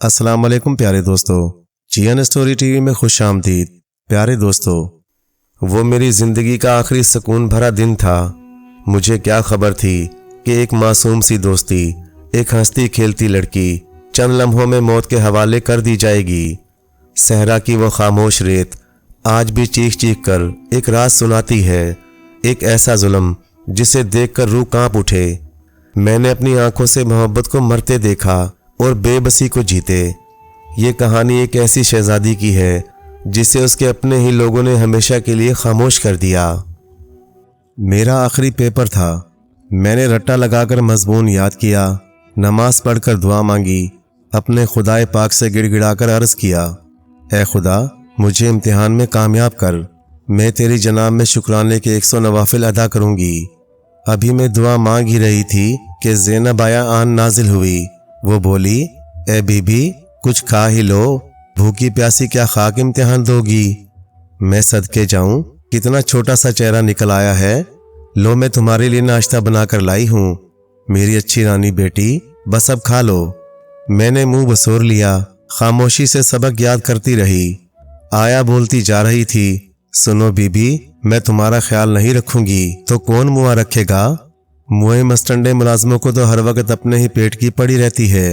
अस्सलाम वालेकुम प्यारे दोस्तों, जियान स्टोरी टीवी में खुश आमदीद। प्यारे दोस्तों, वो मेरी ज़िंदगी का आखिरी सुकून भरा दिन था। मुझे क्या खबर थी कि एक मासूम सी दोस्ती, एक हंसती खेलती लड़की चंद लम्हों में मौत के हवाले कर दी जाएगी। सहरा की वो खामोश रेत आज भी चीख चीख कर एक राज सुनाती है, एक ऐसा जुल्म जिसे देखकर रूह कांप उठे। मैंने अपनी आंखों से मोहब्बत को मरते देखा और बेबसी को जीते। ये कहानी एक ऐसी शहजादी की है जिसे उसके अपने ही लोगों ने हमेशा के लिए खामोश कर दिया। मेरा आखिरी पेपर था। मैंने रट्टा लगाकर मज़मून याद किया, नमाज पढ़कर दुआ मांगी, अपने खुदाए पाक से गिड़गिड़ाकर अर्ज़ किया, ऐ खुदा मुझे इम्तिहान में कामयाब कर। मैं तेरी जनाब में शुक्राने के 100 नवाफिल अदा करूँगी। अभी मैं दुआ मांग ही रही थी कि ज़ैनब आया आन नाजिल हुई। वो बोली, ए बीबी कुछ खा ही लो, भूखी प्यासी क्या खाक इम्तिहान दोगी। मैं सदके जाऊं, कितना छोटा सा चेहरा निकल आया है। लो मैं तुम्हारे लिए नाश्ता बनाकर लाई हूँ, मेरी अच्छी रानी बेटी, बस अब खा लो। मैंने मुंह बसोर लिया, खामोशी से सबक याद करती रही। आया बोलती जा रही थी, सुनो बीबी, मैं तुम्हारा ख्याल नहीं रखूंगी तो कौन मुआ रखेगा। मुए मस्टंडे मुलाजमों को तो हर वक्त अपने ही पेट की पड़ी रहती है।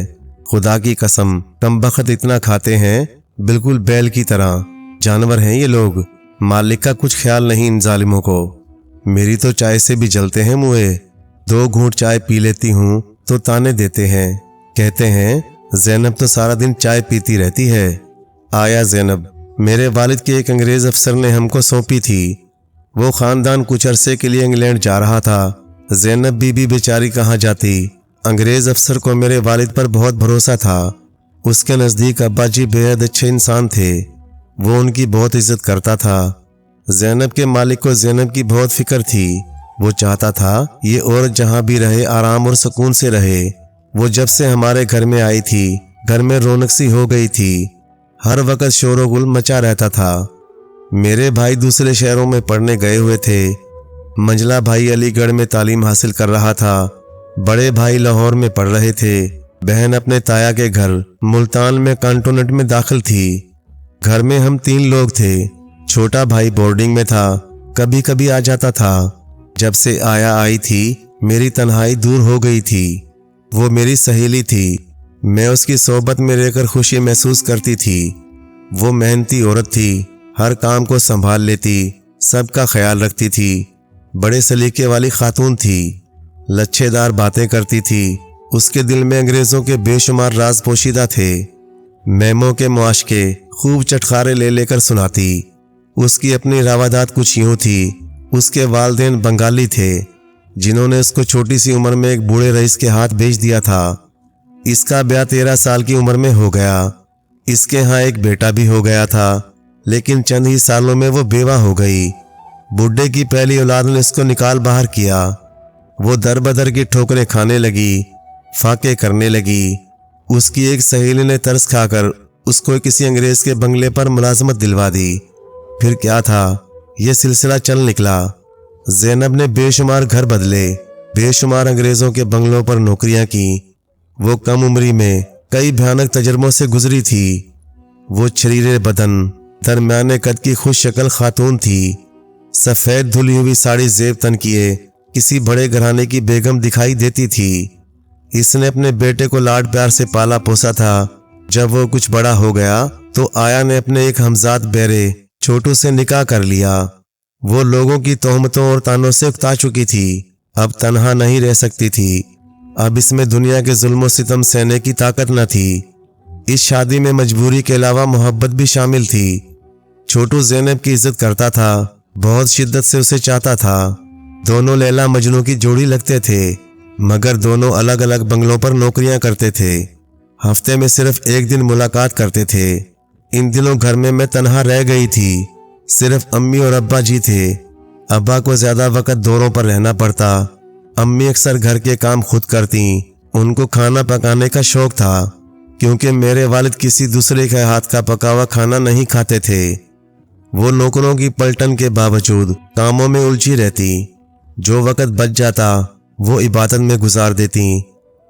खुदा की कसम कम बखत इतना खाते हैं, बिल्कुल बैल की तरह। जानवर हैं ये लोग, मालिक का कुछ ख्याल नहीं इन जालिमों को। मेरी तो चाय से भी जलते हैं मुए। 2 घूंट चाय पी लेती हूँ तो ताने देते हैं, कहते हैं ज़ैनब तो सारा दिन चाय पीती रहती है। आया ज़ैनब मेरे वालिद के एक अंग्रेज़ अफसर ने हमको सौंपी थी। वो ख़ानदान कुछ अरसे के लिए इंग्लैंड जा रहा था। ज़ैनब बीबी बेचारी कहाँ जाती। अंग्रेज़ अफसर को मेरे वालिद पर बहुत भरोसा था। उसके नज़दीक अब्बा जी बेहद अच्छे इंसान थे। वो उनकी बहुत इज्जत करता था। ज़ैनब के मालिक को ज़ैनब की बहुत फिक्र थी। वो चाहता था ये औरत जहाँ भी रहे आराम और सुकून से रहे। वो जब से हमारे घर में आई थी, घर में रौनक सी हो गई थी। हर वक्त शोर गुल मचा रहता था। मेरे भाई दूसरे शहरों में पढ़ने गए हुए थे। मंझला भाई अलीगढ़ में तालीम हासिल कर रहा था। बड़े भाई लाहौर में पढ़ रहे थे। बहन अपने ताया के घर मुल्तान में कैंटोनेट में दाखिल थी। घर में हम 3 लोग थे। छोटा भाई बोर्डिंग में था, कभी कभी आ जाता था। जब से आया आई थी मेरी तन्हाई दूर हो गई थी। वो मेरी सहेली थी। मैं उसकी सोहबत में रहकर खुशी महसूस करती थी। वो मेहनती औरत थी, हर काम को संभाल लेती, सबका ख्याल रखती थी। बड़े सलीके वाली खातून थी, लच्छेदार बातें करती थी। उसके दिल में अंग्रेज़ों के बेशुमार राज पोशीदा थे। मैमों के मुआशके खूब चटखारे ले लेकर सुनाती। उसकी अपनी रवादात कुछ यूँ थी। उसके वालिदैन बंगाली थे, जिन्होंने उसको छोटी सी उम्र में एक बूढ़े रईस के हाथ भेज दिया था। इसका ब्याह 13 साल की उम्र में हो गया। इसके यहाँ एक बेटा भी हो गया था, लेकिन चंद ही सालों में वो बेवा हो गई। बुढ़े की पहली औलाद ने इसको निकाल बाहर किया। वो दर बदर की ठोकरें खाने लगी, फाके करने लगी। उसकी एक सहेली ने तरस खाकर उसको किसी अंग्रेज के बंगले पर मुलाजमत दिलवा दी। फिर क्या था, यह सिलसिला चल निकला। ज़ैनब ने बेशुमार घर बदले, बेशुमार अंग्रेज़ों के बंगलों पर नौकरियां की। वो कम उम्री में कई भयानक तजर्बों से गुजरी थी। वो शरीरे बदन, दरमियाने कद की खुश शक्ल खातून थी। सफ़ेद धुली हुई साड़ी जेब तन किए किसी बड़े घराने की बेगम दिखाई देती थी। इसने अपने बेटे को लाड प्यार से पाला पोसा था। जब वो कुछ बड़ा हो गया तो आया ने अपने एक हमजाद बेरे छोटू से निकाह कर लिया। वो लोगों की तोहमतों और तानों से उकता चुकी थी। अब तन्हा नहीं रह सकती थी। अब इसमें दुनिया के जुल्म और सितम सहने की ताकत न थी। इस शादी में मजबूरी के अलावा मोहब्बत भी शामिल थी। छोटू ज़ैनब की इज्जत करता था, बहुत शिद्दत से उसे चाहता था। दोनों लैला मजनू की जोड़ी लगते थे, मगर दोनों अलग अलग बंगलों पर नौकरियां करते थे। हफ्ते में सिर्फ एक दिन मुलाकात करते थे। इन दिनों घर में मैं तन्हा रह गई थी। सिर्फ अम्मी और अब्बा जी थे। अब्बा को ज्यादा वक्त दौरों पर रहना पड़ता। अम्मी अक्सर घर के काम खुद करती। उनको खाना पकाने का शौक था, क्योंकि मेरे वालिद किसी दूसरे के हाथ का पका हुआ खाना नहीं खाते थे। वो नौकरों की पलटन के बावजूद कामों में उलझी रहती। जो वक्त बच जाता वो इबादत में गुजार देती।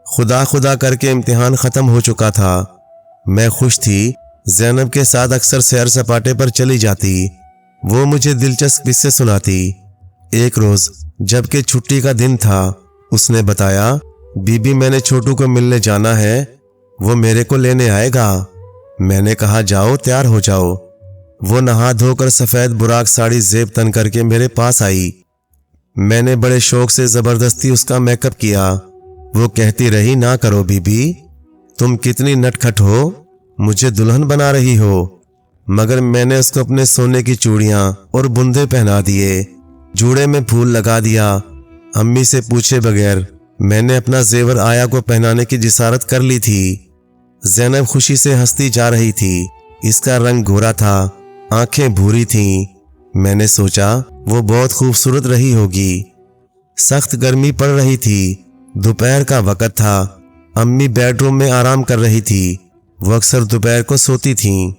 खुदा खुदा करके इम्तिहान ख़त्म हो चुका था। मैं खुश थी। ज़ैनब के साथ अक्सर सैर सपाटे पर चली जाती। वो मुझे दिलचस्प किस्से सुनाती। एक रोज जबकि छुट्टी का दिन था, उसने बताया, बीबी मैंने छोटू को मिलने जाना है, वो मेरे को लेने आएगा। मैंने कहा जाओ, तैयार हो जाओ। वो नहा धोकर सफ़ेद बुराक साड़ी जेब तन करके मेरे पास आई। मैंने बड़े शौक से ज़बरदस्ती उसका मेकअप किया। वो कहती रही, ना करो बीबी, तुम कितनी नटखट हो, मुझे दुल्हन बना रही हो। मगर मैंने उसको अपने सोने की चूड़ियाँ और बुंदे पहना दिए, जूड़े में फूल लगा दिया। अम्मी से पूछे बगैर मैंने अपना जेवर आया को पहनाने की जिसारत कर ली थी। ज़ैनब खुशी से हंसती जा रही थी। इसका रंग गोरा था, आंखें भूरी थीं। मैंने सोचा वो बहुत खूबसूरत रही होगी। सख्त गर्मी पड़ रही थी, दोपहर का वक़्त था। अम्मी बेडरूम में आराम कर रही थी। वो अक्सर दोपहर को सोती थीं।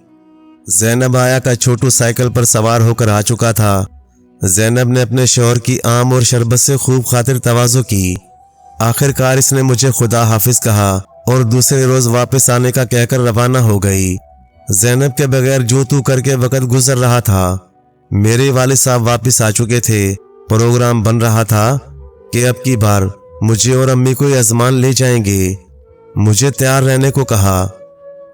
ज़ैनब आया का छोटू साइकिल पर सवार होकर आ चुका था। ज़ैनब ने अपने शौहर की आम और शरबत से खूब खातिर तवाज़ो की। आखिरकार इसने मुझे खुदा हाफिज कहा और दूसरे रोज़ वापस आने का कहकर रवाना हो गई। ज़ैनब के बगैर जो तू करके वक़्त गुजर रहा था। मेरे वालिद साहब वापस आ चुके थे। प्रोग्राम बन रहा था कि अब की बार मुझे और अम्मी को यजमान ले जाएंगे। मुझे तैयार रहने को कहा।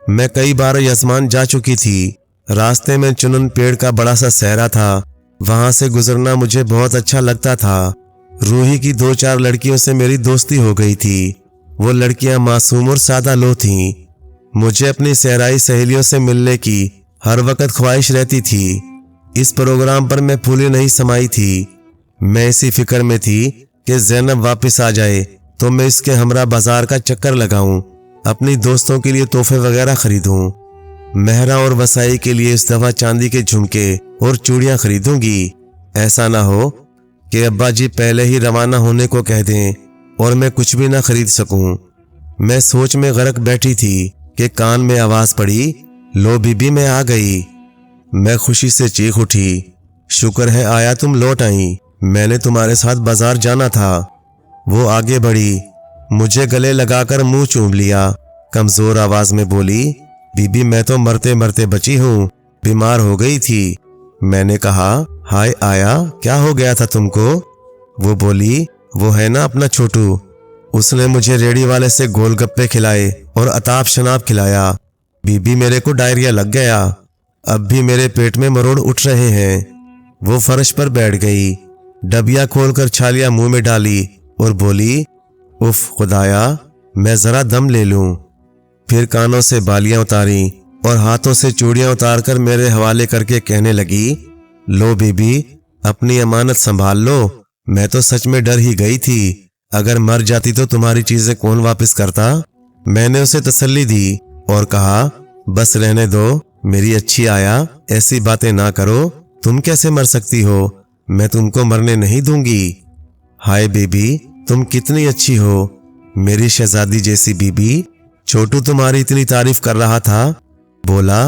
मैं कई बार यजमान जा चुकी थी। रास्ते में चुनन पेड़ का बड़ा सा सहरा था, वहां से गुजरना मुझे बहुत अच्छा लगता था। रूही की 2-4 लड़कियों से मेरी दोस्ती हो गई थी। वो लड़कियां मासूम और सादा लो थीं। मुझे अपनी सहराई सहेलियों से मिलने की हर वक्त ख्वाहिश रहती थी। इस प्रोग्राम पर मैं फूली नहीं समाई थी। मैं इसी फिक्र में थी कि ज़ैनब वापस आ जाए तो मैं इसके हमरा बाजार का चक्कर लगाऊं, अपनी दोस्तों के लिए तोहफे वगैरह खरीदूं। मेहरा और वसाई के लिए इस दफा चांदी के झुमके और चूड़ियां खरीदूंगी। ऐसा ना हो कि अब्बा जी पहले ही रवाना होने को कह दें और मैं कुछ भी ना खरीद सकूं। मैं सोच में गरक बैठी थी कि कान में आवाज पड़ी, लो बीबी मैं आ गई। मैं खुशी से चीख उठी, शुक्र है आया तुम लौट आई, मैंने तुम्हारे साथ बाजार जाना था। वो आगे बढ़ी, मुझे गले लगाकर मुंह चूम लिया। कमजोर आवाज में बोली, बीबी मैं तो मरते मरते बची हूँ, बीमार हो गई थी। मैंने कहा, हाय आया, क्या हो गया था तुमको? वो बोली, वो है ना अपना छोटू, उसने मुझे रेडी वाले से गोलगप्पे खिलाए और अताब शनाब खिलाया। बीबी मेरे को डायरिया लग गया, अब भी मेरे पेट में मरोड़ उठ रहे हैं। वो फर्श पर बैठ गई, डबिया खोलकर छालियां मुंह में डाली और बोली, उफ खुदाया, मैं जरा दम ले लूं। फिर कानों से बालियां उतारी और हाथों से चूड़ियां उतारकर मेरे हवाले करके कहने लगी, लो बीबी अपनी अमानत संभाल लो, मैं तो सच में डर ही गई थी, अगर मर जाती तो तुम्हारी चीजें कौन वापस करता। मैंने उसे तसल्ली दी और कहा, बस रहने दो मेरी अच्छी आया, ऐसी बातें ना करो, तुम कैसे मर सकती हो, मैं तुमको मरने नहीं दूंगी। हाय बेबी तुम कितनी अच्छी हो, मेरी शहजादी जैसी बीबी। छोटू तुम्हारी इतनी तारीफ कर रहा था, बोला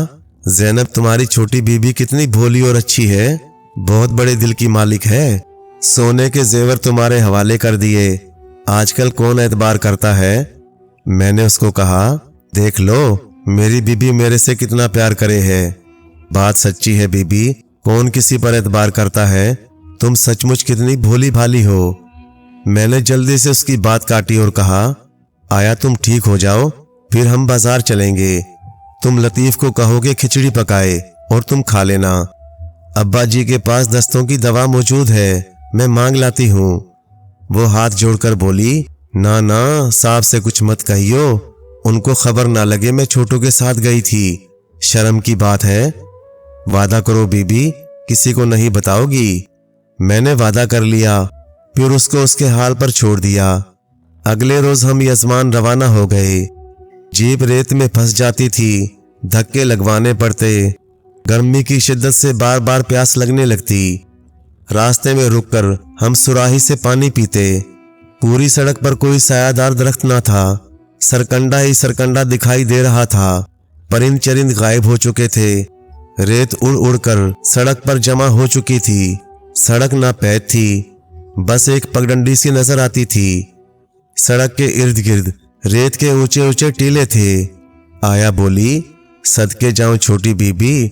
ज़ैनब तुम्हारी छोटी बीबी कितनी भोली और अच्छी है, बहुत बड़े दिल की मालिक है, सोने के जेवर तुम्हारे हवाले कर दिए, आजकल कौन एतबार करता है। मैंने उसको कहा, देख लो मेरी बीबी मेरे से कितना प्यार करे है। बात सच्ची है बीबी, कौन किसी पर एतबार करता है, तुम सचमुच कितनी भोली भाली हो। मैंने जल्दी से उसकी बात काटी और कहा, आया तुम ठीक हो जाओ फिर हम बाजार चलेंगे, तुम लतीफ को कहोगे खिचड़ी पकाए और तुम खा लेना, अब्बा जी के पास दस्तों की दवा मौजूद है, मैं मांग लाती हूँ। वो हाथ जोड़कर बोली, ना ना साहब से कुछ मत कहियो, उनको खबर ना लगे मैं छोटू के साथ गई थी, शर्म की बात है। वादा करो बीबी किसी को नहीं बताओगी। मैंने वादा कर लिया, फिर उसको उसके हाल पर छोड़ दिया। अगले रोज हम यजमान रवाना हो गए। जीप रेत में फंस जाती थी, धक्के लगवाने पड़ते, गर्मी की शिद्दत से बार बार प्यास लगने लगती। रास्ते में रुककर हम सुराही से पानी पीते। पूरी सड़क पर कोई सायादार दरख्त ना था, सरकंडा ही सरकंडा दिखाई दे रहा था। परिंद चरिंद गायब हो चुके थे, रेत उड़ उड़कर सड़क पर जमा हो चुकी थी। सड़क नापैद थी, बस एक पगडंडी सी नजर आती थी। सड़क के इर्द गिर्द रेत के ऊंचे ऊंचे टीले थे। आया बोली, सदके जाऊं छोटी बीबी,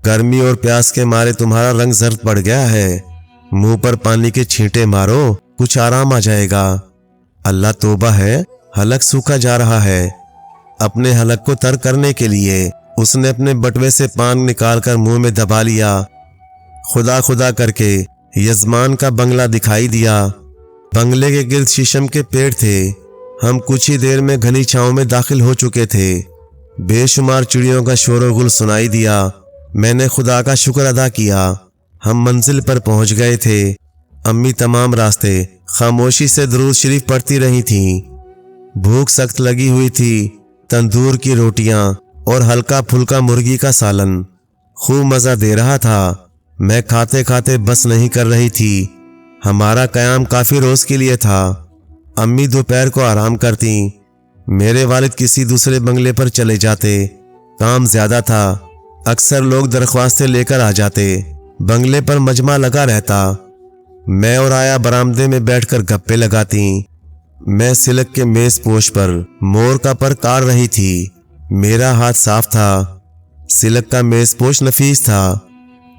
गर्मी और प्यास के मारे तुम्हारा रंग जर्द पड़ गया है। मुंह पर पानी के छींटे मारो, कुछ आराम आ जाएगा। अल्लाह तौबा है, हलक सूखा जा रहा है। अपने हलक को तर करने के लिए उसने अपने बटुए से पान निकालकर मुंह में दबा लिया। खुदा खुदा करके यजमान का बंगला दिखाई दिया। बंगले के गिर्द शीशम के पेड़ थे। हम कुछ ही देर में घनी छांव में दाखिल हो चुके थे। बेशुमार चिड़ियों का शोर गुल सुनाई दिया। मैंने खुदा का शुक्र अदा किया। हम मंजिल पर पहुंच गए थे। अम्मी तमाम रास्ते खामोशी से दुरूद शरीफ पढ़ती रही थीं। भूख सख्त लगी हुई थी। तंदूर की रोटियां और हल्का फुल्का मुर्गी का सालन खूब मज़ा दे रहा था। मैं खाते खाते बस नहीं कर रही थी। हमारा क़याम काफ़ी रोज़ के लिए था। अम्मी दोपहर को आराम करती। मेरे वालिद किसी दूसरे बंगले पर चले जाते। काम ज़्यादा था। अक्सर लोग दरख्वास्तें लेकर आ जाते। बंगले पर मजमा लगा रहता। मैं और आया बरामदे में बैठकर गप्पे लगाती। मैं सिलक के मेज पोश पर मोर का पर काट रही थी। मेरा हाथ साफ था। सिलक का मेज पोश नफीस था।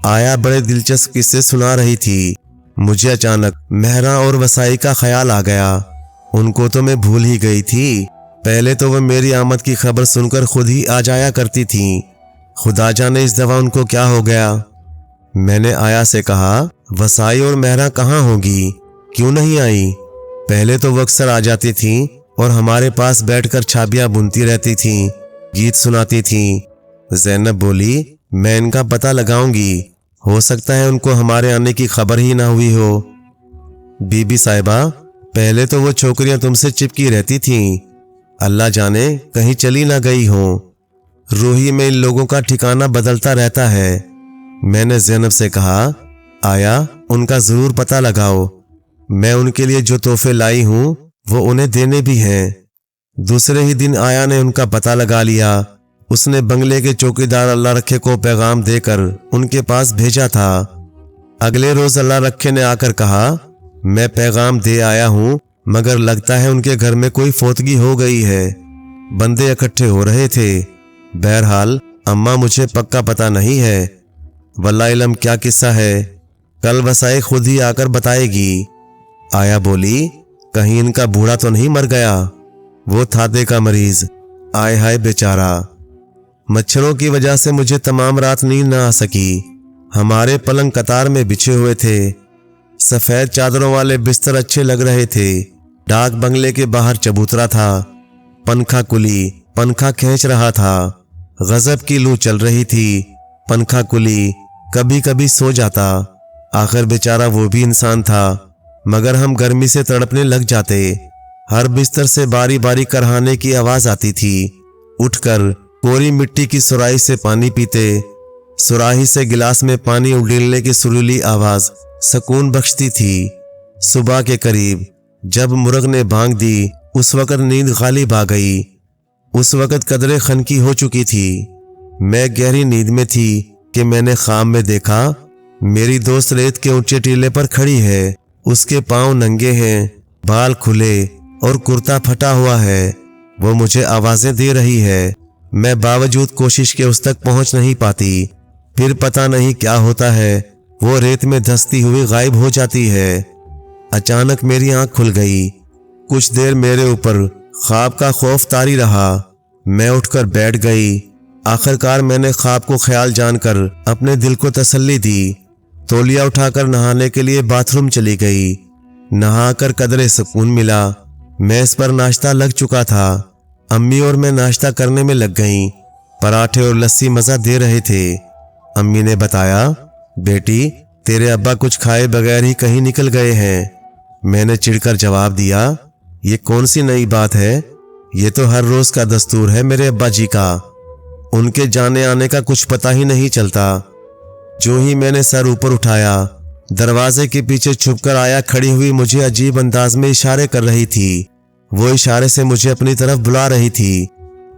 आया बड़े दिलचस्प किस्से सुना रही थी। मुझे अचानक मेहरा और वसाई का ख्याल आ गया। उनको तो मैं भूल ही गई थी। पहले तो वह मेरी आमद की खबर सुनकर खुद ही आ जाया करती थीं। खुदा जाने इस दफा उनको क्या हो गया। मैंने आया से कहा, वसाई और मेहरा कहाँ होगी, क्यों नहीं आई? पहले तो वो अक्सर आ जाती थीं और हमारे पास बैठकर छाबियाँ बुनती रहती थीं, गीत सुनाती थीं। ज़ैनब बोली, मैं इनका पता लगाऊंगी, हो सकता है उनको हमारे आने की खबर ही ना हुई हो। बीबी साहिबा, पहले तो वो छोकरियां तुमसे चिपकी रहती थीं, अल्लाह जाने कहीं चली ना गई हो। रूही में इन लोगों का ठिकाना बदलता रहता है। मैंने ज़ैनब से कहा, आया उनका ज़रूर पता लगाओ। मैं उनके लिए जो तोहफे लाई हूँ वो उन्हें देने भी हैं। दूसरे ही दिन आया ने उनका पता लगा लिया। उसने बंगले के चौकीदार अल्लाह रखे को पैगाम देकर उनके पास भेजा था। अगले रोज अल्लाह रखे ने आकर कहा, मैं पैगाम दे आया हूँ, मगर लगता है उनके घर में कोई फौतगी हो गई है। बंदे इकट्ठे हो रहे थे। बहरहाल अम्मा मुझे पक्का पता नहीं है। वल्लाह इलम क्या किस्सा है, कल वसाए खुद ही आकर बताएगी। आया बोली, कहीं इनका बूढ़ा तो नहीं मर गया? वो थाते का मरीज, आय हाय बेचारा। मच्छरों की वजह से मुझे तमाम रात नींद न आ सकी। हमारे पलंग कतार में बिछे हुए थे। सफ़ेद चादरों वाले बिस्तर अच्छे लग रहे थे। डाक बंगले के बाहर चबूतरा था। पंखा कुली पंखा खींच रहा था। गजब की लू चल रही थी। पंखा कुली कभी कभी सो जाता। आखिर बेचारा वो भी इंसान था, मगर हम गर्मी से तड़पने लग जाते। हर बिस्तर से बारी बारी करहाने की आवाज़ आती थी। उठकर कोरी मिट्टी की सुराही से पानी पीते। सुराही से गिलास में पानी उड़ेलने की सुरीली आवाज़ सुकून बख्शती थी। सुबह के करीब जब मुर्ग ने भांग दी, उस वक़्त नींद गालिब आ गई। उस वक़्त कदरे खनकी हो चुकी थी। मैं गहरी नींद में थी कि मैंने ख्वाब में देखा, मेरी दोस्त रेत के ऊंचे टीले पर खड़ी है। उसके पांव नंगे हैं, बाल खुले और कुर्ता फटा हुआ है। वो मुझे आवाज़ें दे रही है। मैं बावजूद कोशिश के उस तक पहुंच नहीं पाती। फिर पता नहीं क्या होता है, वो रेत में धंसती हुई गायब हो जाती है। अचानक मेरी आंख खुल गई। कुछ देर मेरे ऊपर ख्वाब का खौफ तारी रहा। मैं उठकर बैठ गई। आखिरकार मैंने ख्वाब को ख्याल जानकर अपने दिल को तसल्ली दी। तौलिया उठाकर नहाने के लिए बाथरूम चली गई। नहाकर कदरे सुकून मिला। मेज पर नाश्ता लग चुका था। अम्मी और मैं नाश्ता करने में लग गईं। पराठे और लस्सी मज़ा दे रहे थे। अम्मी ने बताया, बेटी तेरे अब्बा कुछ खाए बगैर ही कहीं निकल गए हैं। मैंने चिढ़कर जवाब दिया, ये कौन सी नई बात है? ये तो हर रोज़ का दस्तूर है मेरे अब्बा जी का। उनके जाने आने का कुछ पता ही नहीं चलता। जो ही मैंने सर ऊपर उठाया, दरवाजे के पीछे छुपकर आया खड़ी हुई मुझे अजीब अंदाज में इशारे कर रही थी। वो इशारे से मुझे अपनी तरफ बुला रही थी।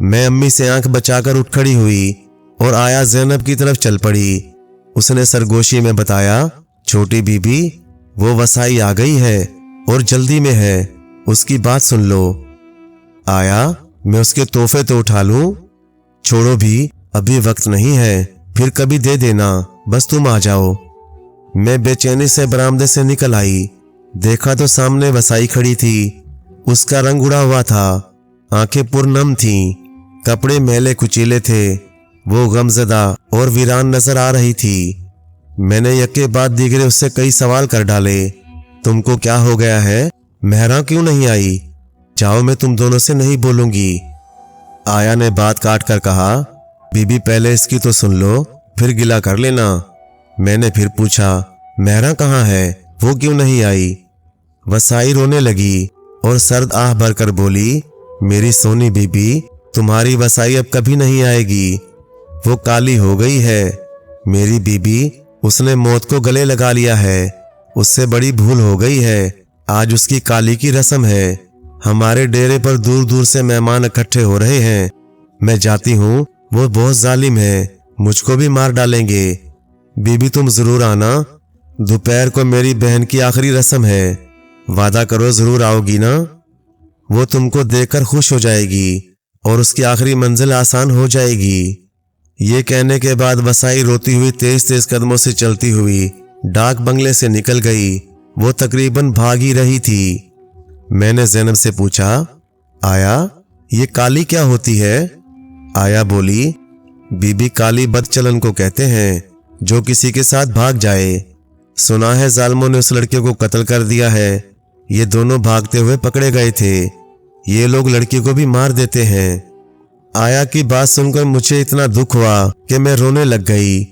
मैं अम्मी से आंख बचाकर उठ खड़ी हुई और आया ज़ैनब की तरफ चल पड़ी। उसने सरगोशी में बताया, छोटी बीबी वो वसाई आ गई है और जल्दी में है, उसकी बात सुन लो। आया, मैं उसके तोहफे तो उठा लूं? छोड़ो भी, अभी वक्त नहीं है, फिर कभी दे देना, बस तुम आ जाओ। मैं बेचैनी से बरामदे से निकल आई। देखा तो सामने वसाई खड़ी थी। उसका रंग उड़ा हुआ था, आंखें पुरनम थीं, कपड़े मैले कुचीले थे। वो गमज़दा और वीरान नजर आ रही थी। मैंने यके बाद दीगरे उससे कई सवाल कर डाले। तुमको क्या हो गया है? मेहरा क्यों नहीं आई? जाओ, मैं तुम दोनों से नहीं बोलूंगी। आया ने बात काट कर कहा, बीबी पहले इसकी तो सुन लो, फिर गिला कर लेना। मैंने फिर पूछा, मेहरा कहाँ है? वो क्यों नहीं आई? वसाई रोने लगी और सर्द आह भरकर बोली, मेरी सोनी बीबी, तुम्हारी वसाई अब कभी नहीं आएगी। वो काली हो गई है मेरी बीबी, उसने मौत को गले लगा लिया है। उससे बड़ी भूल हो गई है। आज उसकी काली की रस्म है। हमारे डेरे पर दूर दूर से मेहमान इकट्ठे हो रहे हैं। मैं जाती हूँ, वो बहुत जालिम है, मुझको भी मार डालेंगे। बीबी तुम जरूर आना, दोपहर को मेरी बहन की आखिरी रस्म है। वादा करो जरूर आओगी ना? वो तुमको देखकर खुश हो जाएगी और उसकी आखिरी मंजिल आसान हो जाएगी। ये कहने के बाद वसाई रोती हुई तेज तेज कदमों से चलती हुई डाक बंगले से निकल गई। वो तकरीबन भाग ही रही थी। मैंने ज़ैनब से पूछा, आया, ये काली क्या होती है? आया बोली, बीबी काली बदचलन को कहते हैं, जो किसी के साथ भाग जाए। सुना है जालिमों ने उस लड़के को कत्ल कर दिया है। ये दोनों भागते हुए पकड़े गए थे। ये लोग लड़की को भी मार देते हैं। आया की बात सुनकर मुझे इतना दुख हुआ कि मैं रोने लग गई।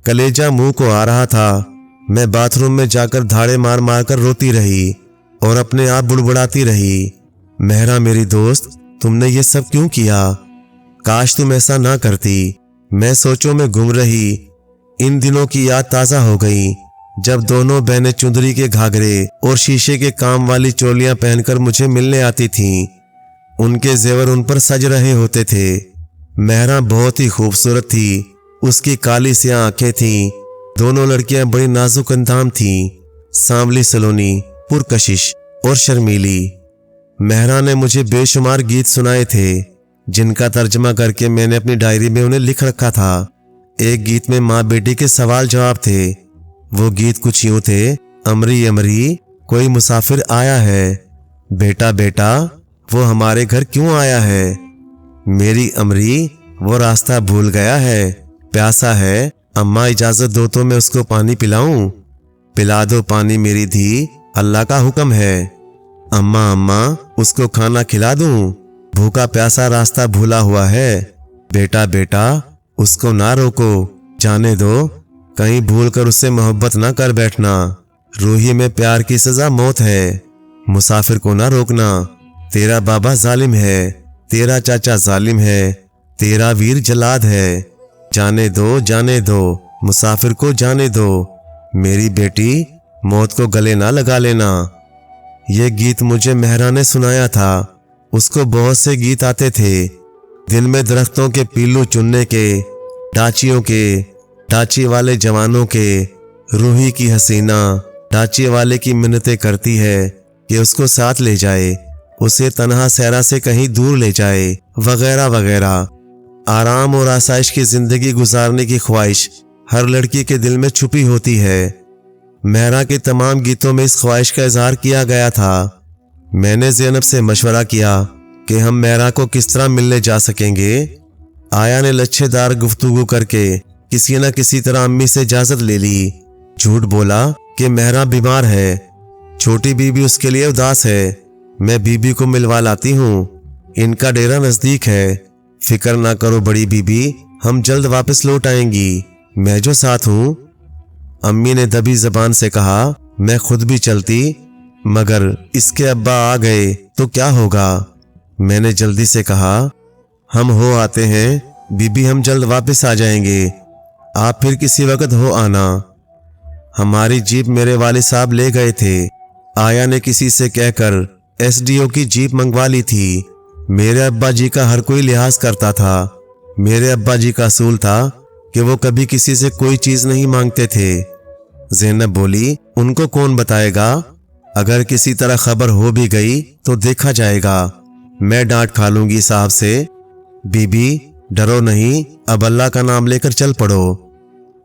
कलेजा मुंह को आ रहा था। मैं बाथरूम में जाकर धाड़े मार मार कर रोती रही और अपने आप बुड़बुड़ाती रही, मेहरा मेरी दोस्त, तुमने ये सब क्यों किया? काश तुम ऐसा ना करती। मैं सोचों में घूम रही। इन दिनों की याद ताज़ा हो गई जब दोनों बहनें चुंदरी के घाघरे और शीशे के काम वाली चोलियां पहनकर मुझे मिलने आती थीं। उनके जेवर उन पर सज रहे होते थे। मेहरा बहुत ही खूबसूरत थी। उसकी काली सी आंखें थीं। दोनों लड़कियां बड़ी नाजुक अंदाम थीं, सांवली सलोनी, पुरकशिश और शर्मीली। मेहरा ने मुझे बेशुमार गीत सुनाए थे, जिनका तर्जमा करके मैंने अपनी डायरी में उन्हें लिख रखा था। एक गीत में माँ बेटी के सवाल जवाब थे। वो गीत कुछ यूं थे, अमरी अमरी कोई मुसाफिर आया है, बेटा बेटा वो हमारे घर क्यों आया है, मेरी अमरी वो रास्ता भूल गया है, प्यासा है, अम्मा इजाजत दो तो मैं उसको पानी पिलाऊं, पिला दो पानी मेरी धी, अल्लाह का हुक्म है, अम्मा अम्मा उसको खाना खिला दूं, भूखा प्यासा रास्ता भूला हुआ है, बेटा बेटा उसको ना रोको, जाने दो, कहीं भूल कर उससे मोहब्बत ना कर बैठना, रूही में प्यार की सजा मौत है, मुसाफिर को ना रोकना, तेरा बाबा जालिम है, तेरा चाचा जालिम है, तेरा वीर जलाद है, जाने दो मुसाफिर को जाने दो, मेरी बेटी मौत को गले ना लगा लेना। ये गीत मुझे मेहरा ने सुनाया था। उसको बहुत से गीत आते थे। दिन में दरख्तों के पीलू चुनने के, डाचियों के, डाची वाले जवानों के, रूही की हसीना डाची वाले की मिन्नतें करती है कि उसको साथ ले जाए, उसे तन्हा सहरा से कहीं दूर ले जाए, वगैरह वगैरह। आराम और आसाइश की जिंदगी गुजारने की ख्वाहिश हर लड़की के दिल में छुपी होती है। मेहरा के तमाम गीतों में इस ख्वाहिश का इजहार किया गया था। मैंने ज़ैनब से मशवरा किया कि हम मेहरा को किस तरह मिलने जा सकेंगे। आया ने लच्छेदार गुफ्तगू करके किसी न किसी तरह अम्मी से इजाज़त ले ली। झूठ बोला कि मेहरा बीमार है, छोटी बीबी उसके लिए उदास है, मैं बीबी को मिलवा लाती हूँ, इनका डेरा नज़दीक है, फिक्र ना करो बड़ी बीबी, हम जल्द वापस लौट आएंगी, मैं जो साथ हूँ। अम्मी ने दबी जबान से कहा, मैं खुद भी चलती, मगर इसके अब्बा आ गए तो क्या होगा। मैंने जल्दी से कहा, हम हो आते हैं बीबी, हम जल्द वापस आ जाएंगे, आप फिर किसी वक्त हो आना। हमारी जीप मेरे वालिद साहब ले गए थे। आया ने किसी से कहकर एसडीओ की जीप मंगवा ली थी। मेरे अब्बा जी का हर कोई लिहाज करता था। मेरे अब्बा जी का असूल था कि वो कभी किसी से कोई चीज नहीं मांगते थे। ज़ैनब बोली, उनको कौन बताएगा, अगर किसी तरह खबर हो भी गई तो देखा जाएगा, मैं डांट खा लूंगी साहब से। बीबी डरो नहीं, अब अल्लाह का नाम लेकर चल पड़ो।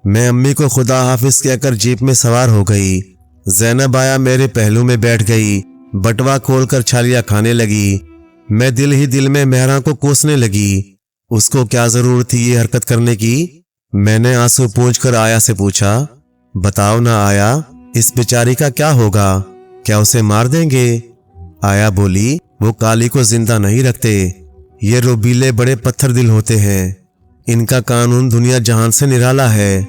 मैं अम्मी को खुदा हाफिज कहकर जीप में सवार हो गई। ज़ैनब आया मेरे पहलू में बैठ गई, बटवा खोलकर छालियां खाने लगी। मैं दिल ही दिल में मेहरा को कोसने लगी। उसको क्या जरूरत थी ये हरकत करने की? मैंने आंसू पोंछकर आया से पूछा, बताओ ना आया, इस बेचारी का क्या होगा? क्या उसे मार देंगे? आया बोली, वो काली को जिंदा नहीं रखते। ये रोबीले बड़े पत्थर दिल होते हैं। इनका कानून दुनिया जहान से निराला है।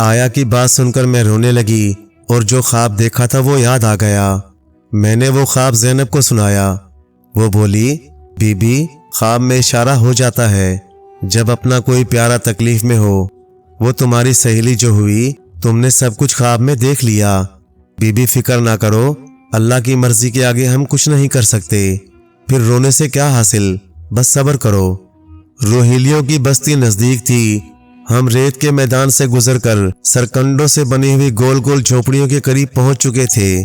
आया की बात सुनकर मैं रोने लगी और जो ख्वाब देखा था वो याद आ गया। मैंने वो ख्वाब ज़ैनब को सुनाया। वो बोली, बीबी, ख्वाब में इशारा हो जाता है जब अपना कोई प्यारा तकलीफ में हो। वो तुम्हारी सहेली जो हुई, तुमने सब कुछ ख्वाब में देख लिया। बीबी फिक्र ना करो, अल्लाह की मर्जी के आगे हम कुछ नहीं कर सकते। फिर रोने से क्या हासिल, बस सब्र करो। रोहिलियों की बस्ती नजदीक थी। हम रेत के मैदान से गुजरकर सरकंडों से बनी हुई गोल गोल झोपड़ियों के करीब पहुंच चुके थे।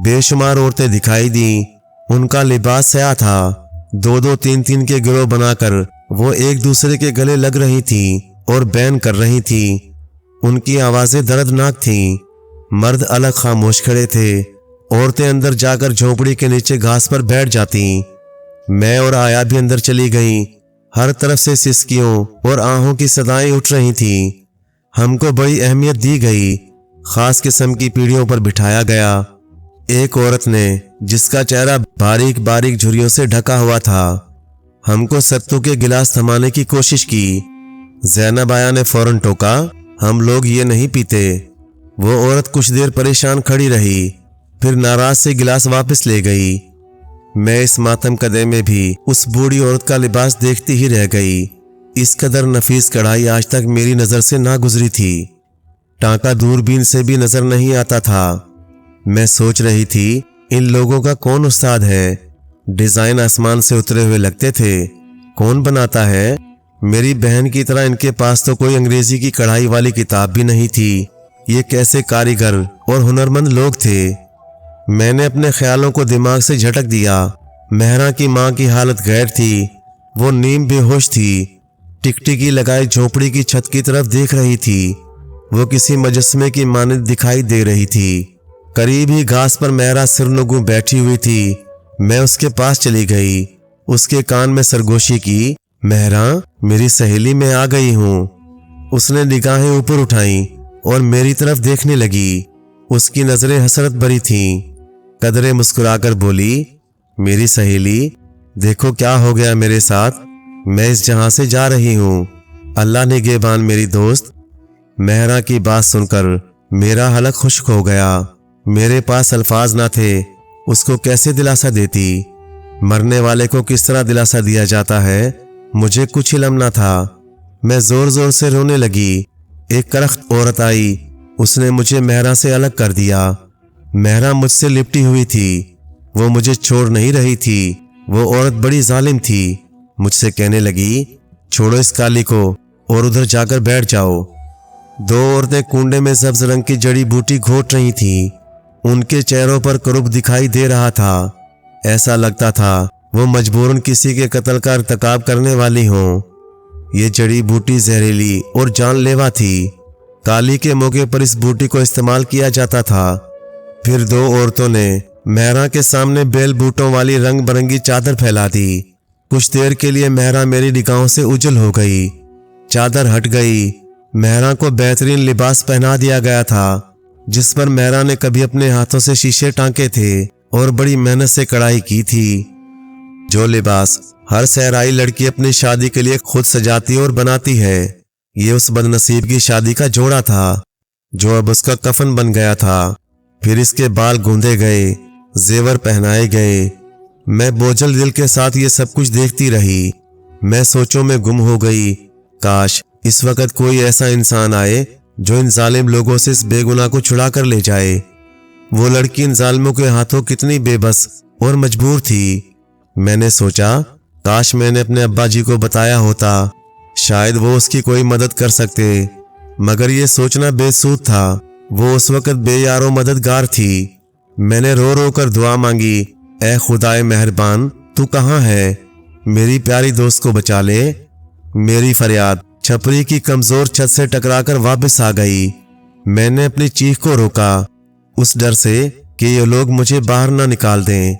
बेशुमार औरतें दिखाई दी। उनका लिबास स्याह था। दो दो तीन तीन के गिरोह बनाकर वो एक दूसरे के गले लग रही थी और बैन कर रही थी। उनकी आवाजें दर्दनाक थीं। मर्द अलग खामोश खड़े थे। औरतें अंदर जाकर झोपड़ी के नीचे घास पर बैठ जाती। मैं और आया भी अंदर चली गई। हर तरफ से सिसकियों और आहों की सदाएं उठ रही थीं। हमको बड़ी अहमियत दी गई। खास किस्म की पीढ़ियों पर बिठाया गया। एक औरत ने, जिसका चेहरा बारीक बारीक झुर्रियों से ढका हुआ था, हमको सत्तू के गिलास थमाने की कोशिश की। ज़ैनब आया ने फौरन टोका, हम लोग ये नहीं पीते। वो औरत कुछ देर परेशान खड़ी रही, फिर नाराज से गिलास वापस ले गई। मैं इस मातम कदे में भी उस बूढ़ी औरत का लिबास देखती ही रह गई। इस कदर नफीस कढ़ाई आज तक मेरी नजर से ना गुजरी थी। टांका दूरबीन से भी नजर नहीं आता था। मैं सोच रही थी, इन लोगों का कौन उस्ताद है? डिजाइन आसमान से उतरे हुए लगते थे। कौन बनाता है? मेरी बहन की तरह इनके पास तो कोई अंग्रेजी की कढ़ाई वाली किताब भी नहीं थी। ये कैसे कारीगर और हुनरमंद लोग थे? मैंने अपने ख्यालों को दिमाग से झटक दिया। मेहरा की माँ की हालत गैर थी। वो नीम बेहोश थी। टिकटिकी लगाए झोपड़ी की छत की तरफ देख रही थी। वो किसी मजस्मे की मानद दिखाई दे रही थी। करीब ही घास पर मेहरा सिरनुगू बैठी हुई थी। मैं उसके पास चली गई। उसके कान में सरगोशी की, मेहरा, मेरी सहेली में आ गई हूँ। उसने निगाहें ऊपर उठाई और मेरी तरफ देखने लगी। उसकी नजरें हसरत भरी थीं। कदरे मुस्कुराकर बोली, मेरी सहेली, देखो क्या हो गया मेरे साथ। मैं इस जहां से जा रही हूँ। अल्लाह ने गेबान मेरी दोस्त। मेहरा की बात सुनकर मेरा हलक खुश्क हो गया। मेरे पास अल्फाज ना थे। उसको कैसे दिलासा देती? मरने वाले को किस तरह दिलासा दिया जाता है, मुझे कुछ इल्म ना था। मैं जोर जोर से रोने लगी। एक करख्त औरत आई। उसने मुझे मेहरा से अलग कर दिया। मेहरा मुझसे लिपटी हुई थी। वो मुझे छोड़ नहीं रही थी। वो औरत बड़ी जालिम थी। मुझसे कहने लगी, छोड़ो इस काली को और उधर जाकर बैठ जाओ। दो औरतें कुंडे में सब्ज रंग की जड़ी बूटी घोट रही थीं। उनके चेहरों पर कुर्ब दिखाई दे रहा था। ऐसा लगता था वो मजबूरन किसी के कत्ल का इर्तिकाब करने वाली हों। ये जड़ी बूटी जहरीली और जानलेवा थी। काली के मौके पर इस बूटी को इस्तेमाल किया जाता था। फिर दो औरतों ने मेहरा के सामने बेल बूटों वाली रंग बरंगी चादर फैला दी। कुछ देर के लिए मेहरा मेरी निगाहों से उजल हो गई। चादर हट गई। मेहरा को बेहतरीन लिबास पहना दिया गया था, जिस पर मेहरा ने कभी अपने हाथों से शीशे टांके थे और बड़ी मेहनत से कढ़ाई की थी। जो लिबास हर सहराई लड़की अपनी शादी के लिए खुद सजाती और बनाती है, ये उस बदनसीब की शादी का जोड़ा था, जो अब उसका कफन बन गया था। फिर इसके बाल गूंदे गए, जेवर पहनाए गए। मैं बोझल दिल के साथ ये सब कुछ देखती रही। मैं सोचों में गुम हो गई। काश इस वक्त कोई ऐसा इंसान आए जो इन जालिम लोगों से इस बेगुनाह को छुड़ा कर ले जाए। वो लड़की इन जालिमों के हाथों कितनी बेबस और मजबूर थी। मैंने सोचा, काश मैंने अपने अब्बा जी को बताया होता, शायद वो उसकी कोई मदद कर सकते। मगर ये सोचना बेसूद था। वो उस वक्त बेयारो मददगार थी। मैंने रो रो कर दुआ मांगी, ए खुदाए मेहरबान, तू कहाँ है? मेरी प्यारी दोस्त को बचा ले। मेरी फरियाद छपरी की कमजोर छत से टकराकर वापस आ गई। मैंने अपनी चीख को रोका, उस डर से कि ये लोग मुझे बाहर ना निकाल दें।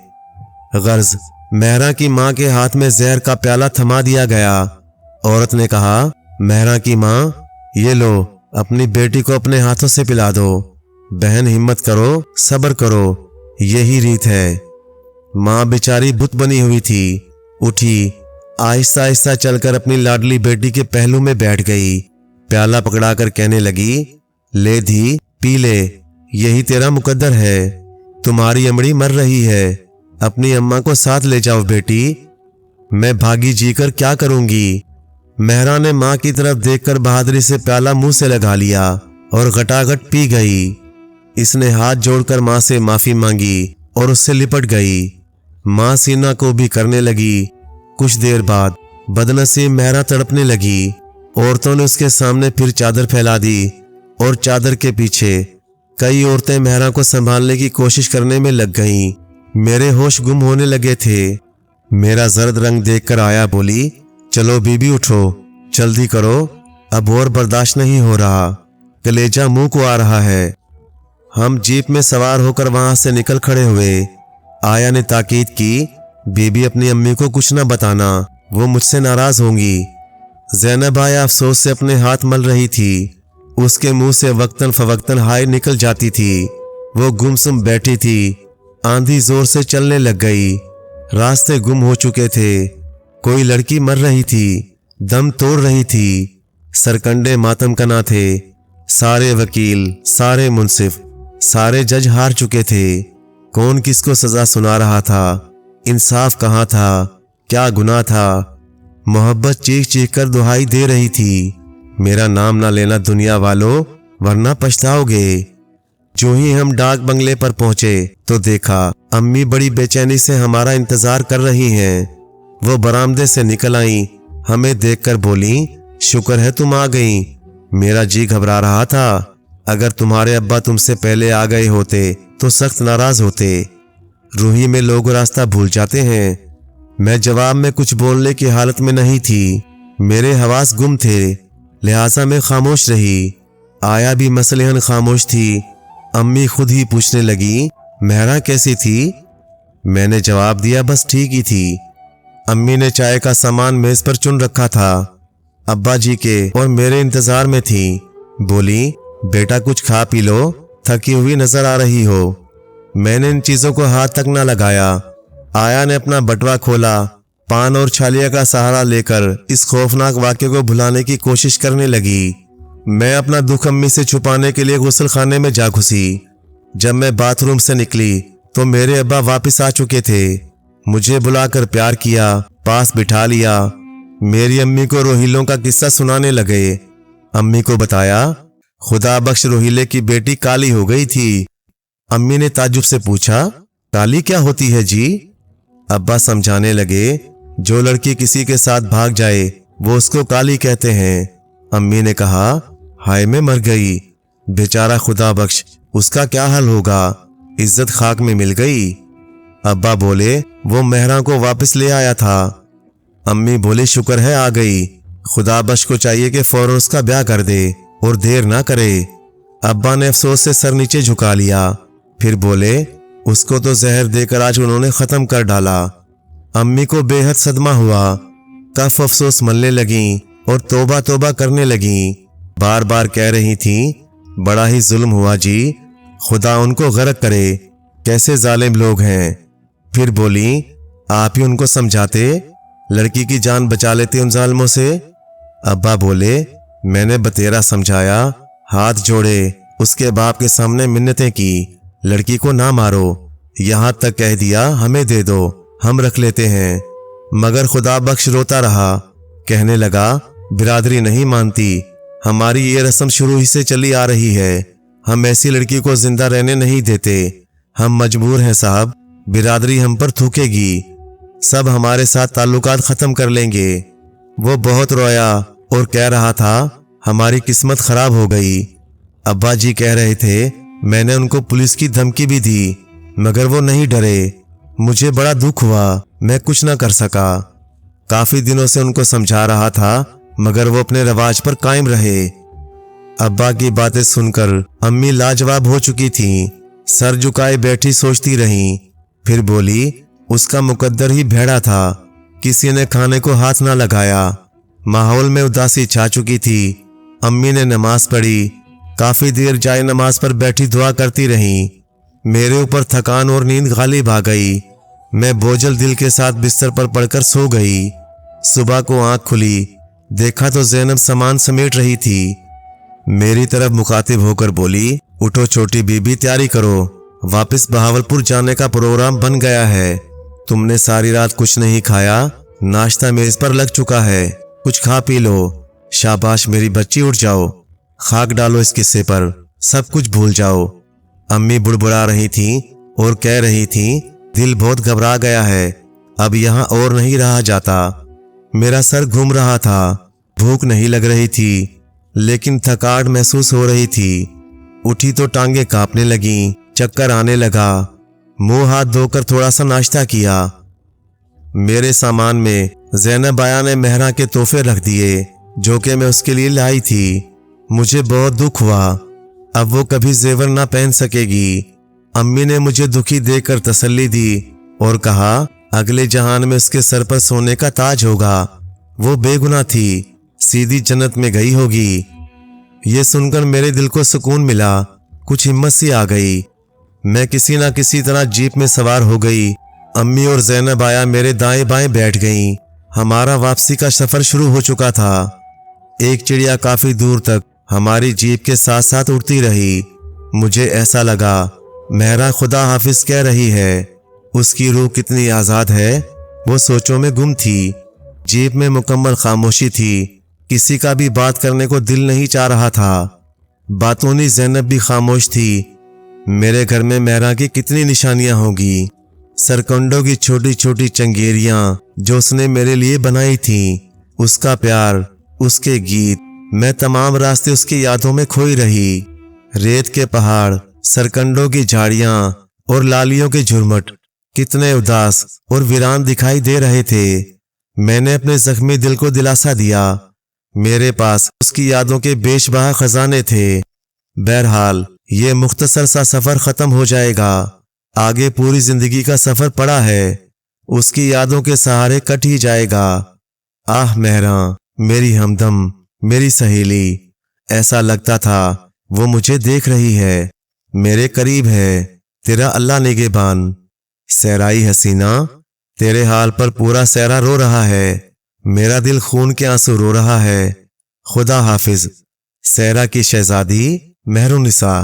गर्ज मेहरा की माँ के हाथ में जहर का प्याला थमा दिया गया। औरत ने कहा, मेहरा की माँ, ये लो, अपनी बेटी को अपने हाथों से पिला दो। बहन हिम्मत करो, सब्र करो, यही रीत है। माँ बेचारी बुत बनी हुई थी, उठी, आहिस्ता आहिस्ता चलकर अपनी लाडली बेटी के पहलू में बैठ गई। प्याला पकड़ाकर कहने लगी, ले धी, पी ले, यही तेरा मुकद्दर है। तुम्हारी अमड़ी मर रही है, अपनी अम्मा को साथ ले जाओ बेटी। मैं भागी जीकर क्या करूंगी। मेहरा ने माँ की तरफ देखकर बहादुरी से प्याला मुंह से लगा लिया और घटाघट पी गई। इसने हाथ जोड़कर माँ से माफी मांगी और उससे लिपट गई। माँ सीना को भी करने लगी। कुछ देर बाद बदनसीब मेहरा तड़पने लगी। औरतों ने उसके सामने फिर चादर फैला दी और चादर के पीछे कई औरतें मेहरा को संभालने की कोशिश करने में लग गईं। मेरे होश गुम होने लगे थे। मेरा जर्द रंग देखकर आया बोली, चलो बीबी उठो, जल्दी करो, अब और बर्दाश्त नहीं हो रहा, कलेजा मुंह को आ रहा है। हम जीप में सवार होकर वहां से निकल खड़े हुए। आया ने ताकीद की, बीबी अपनी अम्मी को कुछ न बताना, वो मुझसे नाराज होंगी। ज़ैनब आया अफसोस से अपने हाथ मल रही थी। उसके मुंह से वक्तन फवक्तन हाय निकल जाती थी। वो गुमसुम बैठी थी। आंधी जोर से चलने लग गई। रास्ते गुम हो चुके थे। कोई लड़की मर रही थी, दम तोड़ रही थी। सरकंडे मातम कना थे। सारे वकील, सारे मुंसिफ, सारे जज हार चुके थे। कौन किसको सजा सुना रहा था? इंसाफ कहाँ था? क्या गुनाह था? मोहब्बत चीख चीख कर दुहाई दे रही थी, मेरा नाम ना लेना दुनिया वालों, वरना पछताओगे। जो ही हम डाक बंगले पर पहुंचे तो देखा अम्मी बड़ी बेचैनी से हमारा इंतजार कर रही हैं। वो बरामदे से निकल आई, हमें देखकर बोली, शुक्र है तुम आ गई, मेरा जी घबरा रहा था। अगर तुम्हारे अब्बा तुमसे पहले आ गए होते तो सख्त नाराज होते। रूही में लोग रास्ता भूल जाते हैं। मैं जवाब में कुछ बोलने की हालत में नहीं थी। मेरे हवास गुम थे, लिहाजा मैं खामोश रही। आया भी मसलहन खामोश थी। अम्मी खुद ही पूछने लगी, मेहरा कैसी थी? मैंने जवाब दिया, बस ठीक ही थी। अम्मी ने चाय का सामान मेज पर चुन रखा था, अब्बा जी के और मेरे इंतजार में थी। बोली, बेटा कुछ खा पी लो, थकी हुई नजर आ रही हो। मैंने इन चीजों को हाथ तक न लगाया। आया ने अपना बटवा खोला, पान और छालिया का सहारा लेकर इस खौफनाक वाक़े को भुलाने की कोशिश करने लगी। मैं अपना दुख अम्मी से छुपाने के लिए गुस्ल खाने में जा घुसी। जब मैं बाथरूम से निकली तो मेरे अब्बा वापस आ चुके थे। मुझे बुलाकर प्यार किया, पास बिठा लिया। मेरी अम्मी को रोहिलों का किस्सा सुनाने लगे। अम्मी को बताया, खुदा बख्श रोहिले की बेटी काली हो गई थी। अम्मी ने ताज्जुब से पूछा, काली क्या होती है जी? अब्बा समझाने लगे, जो लड़की किसी के साथ भाग जाए वो उसको काली कहते हैं। अम्मी ने कहा, हाय मैं मर गई, बेचारा खुदा बख्श, उसका क्या हाल होगा? इज्जत खाक में मिल गई। अब्बा बोले, वो मेहरा को वापस ले आया था। अम्मी बोली, शुक्र है आ गई, खुदा बख्श को चाहिए कि फौरन उसका ब्याह कर दे और देर ना करे। अब्बा ने अफसोस से सर नीचे झुका लिया, फिर बोले, उसको तो जहर देकर आज उन्होंने खत्म कर डाला। अम्मी को बेहद सदमा हुआ, कफ अफसोस मलने लगी और तौबा तौबा करने लगी। बार बार कह रही थी, बड़ा ही जुल्म हुआ जी, खुदा उनको गर्क करे, कैसे जालिम लोग हैं। फिर बोली, आप ही उनको समझाते, लड़की की जान बचा लेते उन जालिमों से। अब्बा बोले, मैंने बतेरा समझाया, हाथ जोड़े, उसके बाप के सामने मिन्नतें की, लड़की को ना मारो, यहाँ तक कह दिया हमें दे दो, हम रख लेते हैं। मगर खुदा बख्श रोता रहा, कहने लगा, बिरादरी नहीं मानती, हमारी ये रस्म शुरू ही से चली आ रही है, हम ऐसी लड़की को जिंदा रहने नहीं देते, हम मजबूर हैं साहब, बिरादरी हम पर थूकेगी, सब हमारे साथ ताल्लुकात खत्म कर लेंगे। वो बहुत रोया और कह रहा था, हमारी किस्मत खराब हो गई। अब्बा जी कह रहे थे, मैंने उनको पुलिस की धमकी भी दी, मगर वो नहीं डरे। मुझे बड़ा दुख हुआ, मैं कुछ ना कर सका। काफी दिनों से उनको समझा रहा था, मगर वो अपने रवाज पर कायम रहे। अब्बा की बातें सुनकर अम्मी लाजवाब हो चुकी थीं। सर झुकाए बैठी सोचती रहीं। फिर बोली, उसका मुकद्दर ही भेड़ा था, किसी ने खाने को हाथ ना लगाया। माहौल में उदासी छा चुकी थी। अम्मी ने नमाज पढ़ी। काफी देर जाए नमाज पर बैठी दुआ करती रहीं। मेरे ऊपर थकान और नींद गालिब आ गई। मैं बोझल दिल के साथ बिस्तर पर पड़कर सो गई। सुबह को आंख खुली, देखा तो ज़ैनब सामान समेट रही थी। मेरी तरफ मुखातिब होकर बोली, उठो छोटी बीबी, तैयारी करो, वापस बहावलपुर जाने का प्रोग्राम बन गया है। तुमने सारी रात कुछ नहीं खाया, नाश्ता मेज पर लग चुका है, कुछ खा पी लो। शाबाश मेरी बच्ची, उठ जाओ, खाक डालो इस किस्से पर, सब कुछ भूल जाओ। अम्मी बुड़बुड़ा रही थीं और कह रही थीं, दिल बहुत घबरा गया है, अब यहाँ और नहीं रहा जाता। मेरा सर घूम रहा था, भूख नहीं लग रही थी, लेकिन थकान महसूस हो रही थी। उठी तो टांगे कांपने लगीं, चक्कर आने लगा। मुंह हाथ धोकर थोड़ा सा नाश्ता किया। मेरे सामान में ज़ैनब आया ने मेहरा के तोहफे रख दिए जो कि मैं उसके लिए लाई थी। मुझे बहुत दुख हुआ, अब वो कभी जेवर ना पहन सकेगी। अम्मी ने मुझे दुखी देखकर तसल्ली दी और कहा, अगले जहान में उसके सर पर सोने का ताज होगा, वो बेगुनाह थी, सीधी जन्नत में गई होगी। ये सुनकर मेरे दिल को सुकून मिला, कुछ हिम्मत सी आ गई। मैं किसी ना किसी तरह जीप में सवार हो गई। अम्मी और ज़ैनब आया मेरे दाएं बाएं बैठ गईं। हमारा वापसी का सफर शुरू हो चुका था। एक चिड़िया काफी दूर तक हमारी जीप के साथ साथ उड़ती रही। मुझे ऐसा लगा मेहरा खुदा हाफिज कह रही है। उसकी रूह कितनी आज़ाद है, वो सोचों में गुम थी। जीप में मुकम्मल खामोशी थी, किसी का भी बात करने को दिल नहीं चाह रहा था। बातूनी ज़ैनब भी खामोश थी। मेरे घर में मेहरा की कितनी निशानियां होगी, सरकंडों की छोटी छोटी चंगेरियां जो उसने मेरे लिए बनाई थीं, उसका प्यार, उसके गीत, मैं तमाम रास्ते उसकी यादों में खोई रही। रेत के पहाड़, सरकंडों की झाड़ियां और लालियों के झुरमुट कितने उदास और वीरान दिखाई दे रहे थे। मैंने अपने जख्मी दिल को दिलासा दिया, मेरे पास उसकी यादों के बेशबहा खजाने थे। बहरहाल ये मुख्तसर सा सफर खत्म हो जाएगा, आगे पूरी जिंदगी का सफर पड़ा है, उसकी यादों के सहारे कट ही जाएगा। आह मेहरा, मेरी हमदम, मेरी सहेली, ऐसा लगता था वो मुझे देख रही है, मेरे करीब है, तेरा अल्लाह निगहबान। सहराई हसीना, तेरे हाल पर पूरा सहरा रो रहा है, मेरा दिल खून के आंसू रो रहा है। खुदा हाफिज। सहरा की शहजादी मेहरुनिसा।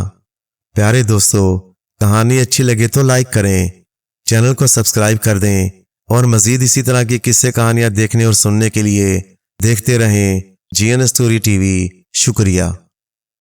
प्यारे दोस्तों, कहानी अच्छी लगे तो लाइक करें, चैनल को सब्सक्राइब कर दें और मज़ीद इसी तरह की किस्से कहानियां देखने और सुनने के लिए देखते रहें जीएन स्टोरी टीवी। शुक्रिया।